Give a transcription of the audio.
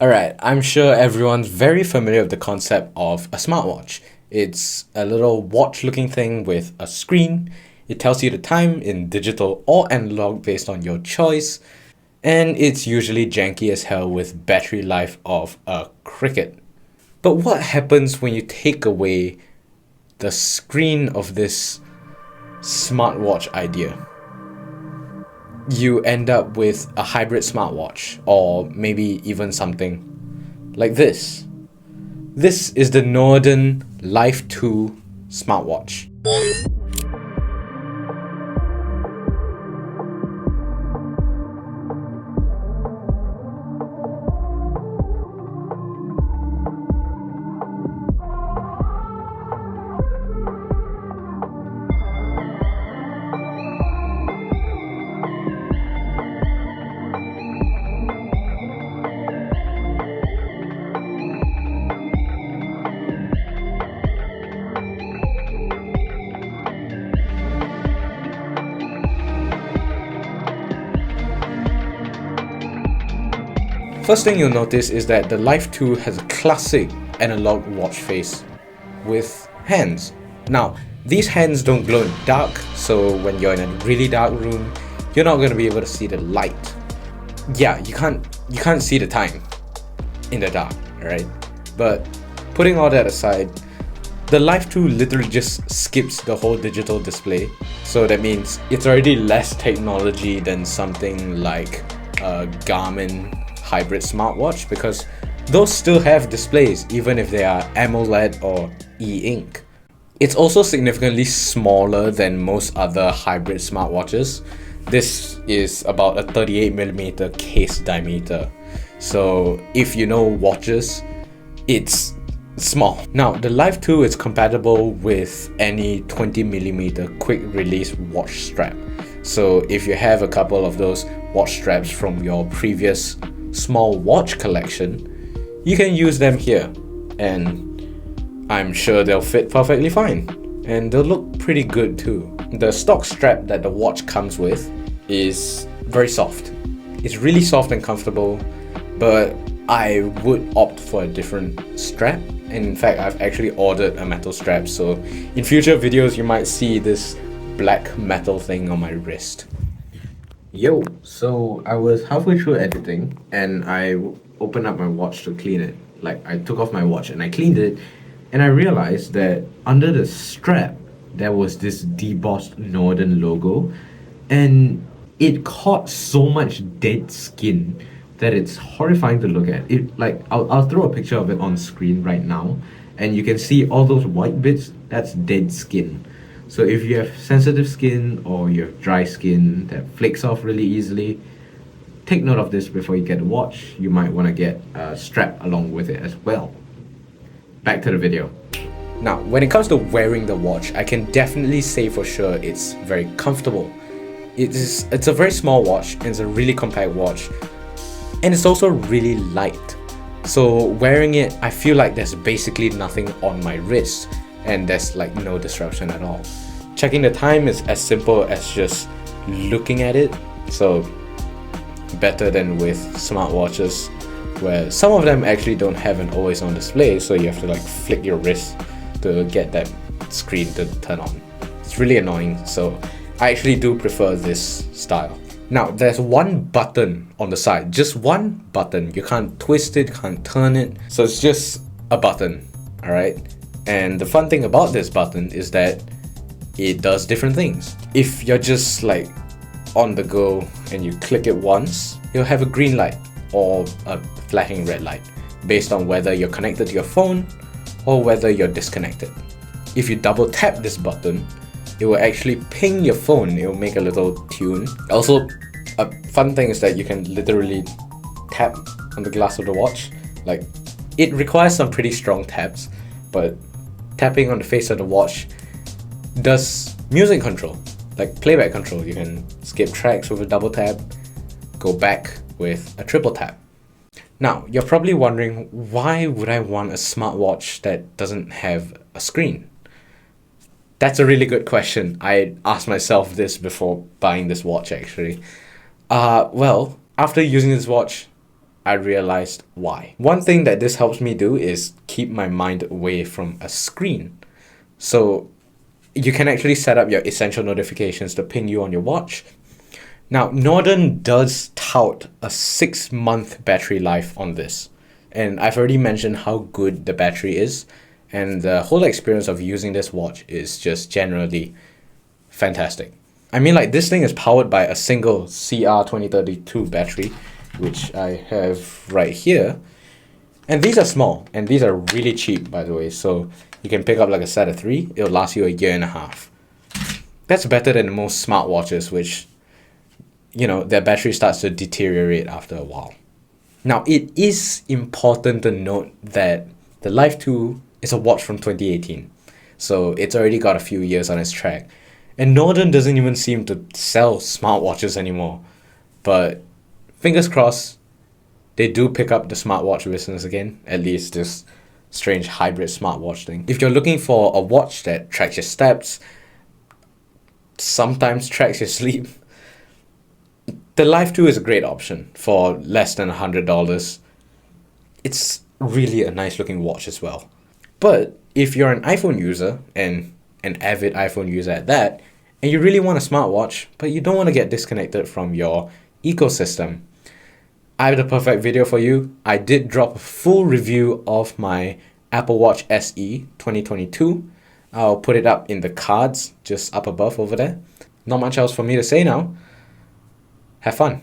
Alright, I'm sure everyone's very familiar with the concept of a smartwatch. It's a little watch-looking thing with a screen. It tells you the time in digital or analog based on your choice. And it's usually janky as hell with battery life of a cricket. But what happens when you take away the screen of this smartwatch idea? You end up with a hybrid smartwatch, or maybe even something like this. This is the NOERDEN Life2 smartwatch. First thing you'll notice is that the Life 2 has a classic analog watch face with hands. Now, these hands don't glow in the dark, so when you're in a really dark room, you're not going to be able to see the light. Yeah, you can't see the time in the dark, right? But putting all that aside, the Life 2 literally just skips the whole digital display. So that means it's already less technology than something like a Garmin Hybrid Smartwatch, because those still have displays even if they are AMOLED or e-ink. It's also significantly smaller than most other hybrid smartwatches. This is about a 38mm case diameter. So if you know watches, it's small. Now, the Life 2 is compatible with any 20mm quick release watch strap. So if you have a couple of those watch straps from your previous small watch collection, you can use them here, and I'm sure they'll fit perfectly fine, and they'll look pretty good too. The stock strap that the watch comes with is very soft. It's really soft and comfortable, but I would opt for a different strap. And in fact, I've actually ordered a metal strap, so in future videos you might see this black metal thing on my wrist. Yo, so I was halfway through editing and I opened up my watch to clean it. Like, I took off my watch and I cleaned it, and I realized that under the strap there was this debossed NOERDEN logo, and it caught so much dead skin that it's horrifying to look at. I'll throw a picture of it on screen right now, and you can see all those white bits. That's dead skin. So if you have sensitive skin or you have dry skin that flakes off really easily, take note of this before you get the watch. You might want to get a strap along with it as well. Back to the video. Now, when it comes to wearing the watch, I can definitely say for sure it's very comfortable. It's a very small watch, and it's a really compact watch, and it's also really light. So wearing it, I feel like there's basically nothing on my wrist, and there's like no disruption at all. Checking the time is as simple as just looking at it, so better than with smartwatches where some of them actually don't have an always on display, so you have to like flick your wrist to get that screen to turn on. It's really annoying, so I actually do prefer this style. Now, there's one button on the side, just one button. You can't twist it, can't turn it, so it's just a button, alright? And the fun thing about this button is that it does different things. If you're just like on the go and you click it once, you'll have a green light or a flashing red light based on whether you're connected to your phone or whether you're disconnected. If you double tap this button, it will actually ping your phone. It will make a little tune. Also, a fun thing is that you can literally tap on the glass of the watch. Like, it requires some pretty strong taps, but tapping on the face of the watch does music control, like playback control. You can skip tracks with a double tap, go back with a triple tap. Now, you're probably wondering, why would I want a smartwatch that doesn't have a screen? That's a really good question. I asked myself this before buying this watch actually. Well, after using this watch, I realized why. One thing that this helps me do is keep my mind away from a screen. So you can actually set up your essential notifications to ping you on your watch. Now, Norden does tout a 6-month battery life on this. And I've already mentioned how good the battery is. And the whole experience of using this watch is just generally fantastic. I mean, like, this thing is powered by a single CR2032 battery, which I have right here. And these are small, and these are really cheap, by the way. So you can pick up like a set of 3. It'll last you a year and a half. That's better than most smartwatches, which, you know, their battery starts to deteriorate after a while. Now, it is important to note that the Life 2 is a watch from 2018. So it's already got a few years on its track. And Norden doesn't even seem to sell smartwatches anymore. But fingers crossed, they do pick up the smartwatch business again. At least this strange hybrid smartwatch thing. If you're looking for a watch that tracks your steps, sometimes tracks your sleep, the Life 2 is a great option for less than $100. It's really a nice looking watch as well. But if you're an iPhone user, and an avid iPhone user at that, and you really want a smartwatch, but you don't want to get disconnected from your ecosystem, I have the perfect video for you. I did drop a full review of my Apple Watch SE 2022. I'll put it up in the cards just up above over there. Not much else for me to say now. Have fun.